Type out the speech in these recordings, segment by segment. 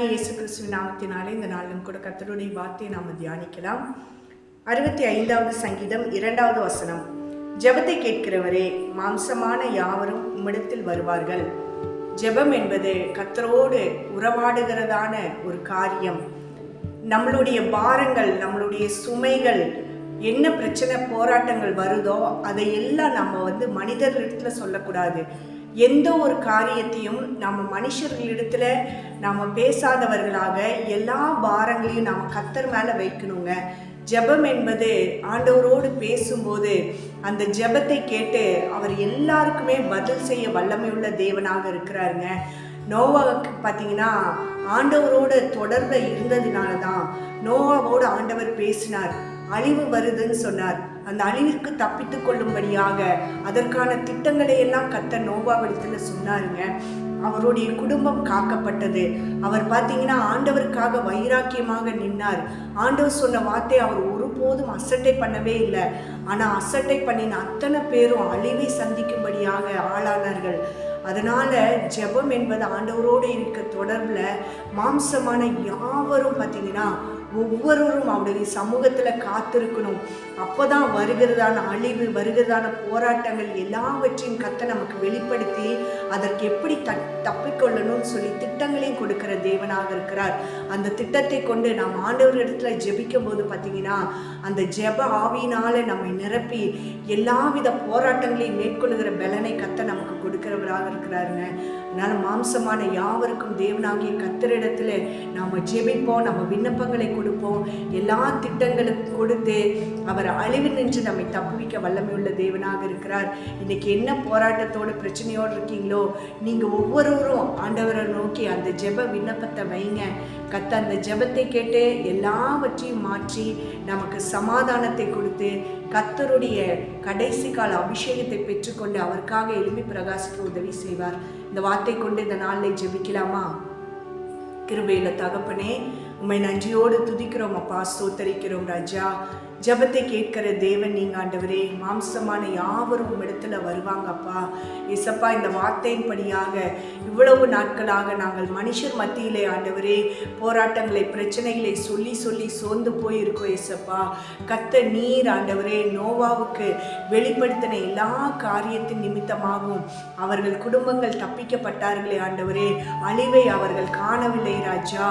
இயேசு கிறிஸ்துவின் நாமத்தினாலே இந்த நாளிலும் கூட கர்த்தருடைய வார்த்தையை நாம் தியானிக்கலாம். 65வது சங்கீதம் 2வது வசனம். ஜெபத்தை கேட்கிறவரே, மாம்சமான யாவரும் உம்மிடத்தில் வருவார்கள். ஜெபம் என்பது கர்த்தரோடு உறவாடுகிறதான ஒரு காரியம். நம்மளுடைய பாரங்கள், நம்மளுடைய சுமைகள், என்ன பிரச்சனை போராட்டங்கள் வருதோ அதையெல்லாம் நம்ம மனிதர்களிடத்துல சொல்லக்கூடாது. எந்த ஒரு காரியத்தையும் நம்ம மனுஷர்களிடத்துல நாம் பேசாதவர்களாக எல்லா பாரங்களையும் நாம் கர்த்தர் மேலே வைக்கணுங்க. ஜெபம் என்பது ஆண்டவரோடு பேசும்போது அந்த ஜெபத்தை கேட்டு அவர் எல்லாருக்குமே பதில் செய்ய வல்லமையுள்ள தேவனாக இருக்கிறாருங்க. நோவாவுக்கு பார்த்தீங்கன்னா ஆண்டவரோட தொடர்பில் இருந்ததுனால தான் நோவாவோடு ஆண்டவர் பேசினார். அழிவு வருதுன்னு சொன்னார். அந்த அழிவிற்கு தப்பித்து கொள்ளும்படியாக அதற்கான திட்டங்களை எல்லாம் கர்த்தர் நோவாவிடத்தில் சொன்னாருங்க. அவருடைய குடும்பம் காக்கப்பட்டது. அவர் பார்த்தீங்கன்னா ஆண்டவருக்காக வைராக்கியமாக நின்னார். ஆண்டவர் சொன்ன வார்த்தை அவர் ஒருபோதும் அசட்டை பண்ணவே இல்லை. ஆனால் அசட்டை பண்ணின அத்தனை பேரும் அழிவை சந்திக்கும்படியாக ஆளானார்கள். அதனால ஜெபம் என்பது ஆண்டவரோடு இருக்க தொடர்பில் மாம்சமான யாவரும் பார்த்தீங்கன்னா ஒவ்வொருவரும் அவருடைய சமூகத்தில் காத்திருக்கணும். அப்போதான் வருகிறதான அழிவு, வருகிறதான போராட்டங்கள் எல்லாவற்றையும் கர்த்தர் நமக்கு வெளிப்படுத்தி அதற்கு எப்படி தப்பிக்கொள்ளணும்னு சொல்லி திட்டங்களையும் கொடுக்கிற தேவனாக இருக்கிறார். அந்த திட்டத்தை கொண்டு நாம் ஆண்டவரிடத்தில் ஜெபிக்கும் போது பார்த்தீங்கன்னா அந்த ஜெப ஆவியினால நம்மை நிரப்பி எல்லாவித போராட்டங்களையும் மேற்கொள்ளுகிற பலனை கர்த்தர் நமக்கு கொடுக்கிறவராக இருக்கிறாருங்க. அதனால மாம்சமான யாவருக்கும் தேவனாகிய கர்த்தரிடத்துல நாம் ஜெபிப்போம், நம்ம விண்ணப்பங்களை கொடுப்போம், எல்லா திட்டங்களுக்கும் கொடுத்து அவர் அழிவு நின்று நம்மை தப்புவிக்க வல்லமையுள்ள தேவனாக இருக்கிறார். இன்னைக்கு என்ன போராட்டத்தோடு பிரச்சனையோடு இருக்கீங்களோ நீங்கள் ஒவ்வொருவரும் ஆண்டவரை நோக்கி அந்த ஜெப விண்ணப்பத்தை வைங்க. கர்த்தர் அந்த ஜெபத்தை கேட்டு எல்லாவற்றையும் மாற்றி நமக்கு சமாதானத்தை கொடுத்து கர்த்தருடைய கடைசி கால அபிஷேகத்தை பெற்றுக்கொண்டு அவருக்காக எழுப்பி பிரகாசிக்க உதவி செய்வார். இந்த வார்த்தை கொண்டு இந்த நாளில் ஜெபிக்கலாமா? கிருபையில தகப்பனே, உம்மை நன்றியோடு துதிக்கிறோம் அப்பா, ஸ்தோத்தரிக்கிறோம் ராஜா. ஜெபத்தை கேட்கிற தேவன் நீங்க ஆண்டவரே. மாம்சமான யாவரும் உம்மிடத்துல வருவாங்க அப்பா. ஏசப்பா, இந்த வார்த்தையின்படியாக இவ்வளவு நாட்களாக நாங்கள் மனுஷர் மத்தியிலே ஆண்டவரே போராட்டங்களை, பிரச்சனைகளை சொல்லி சொல்லி சோர்ந்து போயிருக்கோம் ஏசப்பா. கர்த்தர் நீர் ஆண்டவரே நோவாவுக்கு வெளிப்படுத்தின எல்லா காரியத்தின் நிமித்தமாகவும் அவர்கள் குடும்பங்கள் தப்பிக்கப்பட்டார்களே ஆண்டவரே, அழிவை அவர்கள் காணவில்லை ராஜா.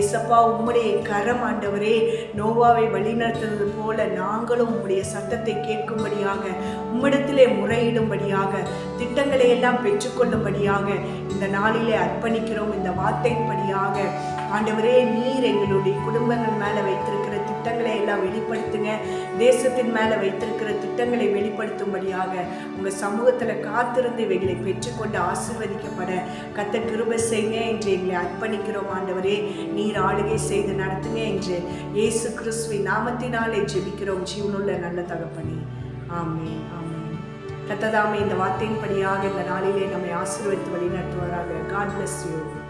ஏசப்பா, உம்முடைய கரம் ஆண்டவரே நோவாவை வழிநடத்துவது போல நாங்களும் உம்முடைய சத்தத்தை கேட்கும்படியாக, உம்மிடத்திலே முறையிடும்படியாக, திட்டங்களை எல்லாம் பெற்றுக்கொள்ளும்படியாக இந்த நாளிலே அர்ப்பணிக்கிறோம். இந்த வார்த்தையின்படியாக ஆண்டவரே நீர் எங்களுடைய குடும்பங்கள் மேலே வைத்திருக்கிற திட்டங்களை எல்லாம் வெளிப்படுத்துங்க. தேசத்தின் மேலே வைத்திருக்கிற திட்டங்களை வெளிப்படுத்தும்படியாக உங்கள் சமூகத்தில் காத்திருந்து இவைகளை பெற்றுக்கொண்டு ஆசீர்வதிக்கப்பட கர்த்தர் கிருபை செய்யுங்க என்று எங்களை அர்ப்பணிக்கிறோம். ஆண்டவரே நீர் ஆளுகை செய்து நடத்துங்க என்று இயேசு கிறிஸ்துவின் நாமத்தினாலே ஜெபிக்கிறோம் ஜீவனுள்ள நல்ல தகப்பனே. ஆமென், ஆமென். கர்த்தர் தாமே இந்த வார்த்தையின்படியாக இந்த நாளிலே நம்மை ஆசீர்வதித்து வழி நடத்துவாராக. God bless you.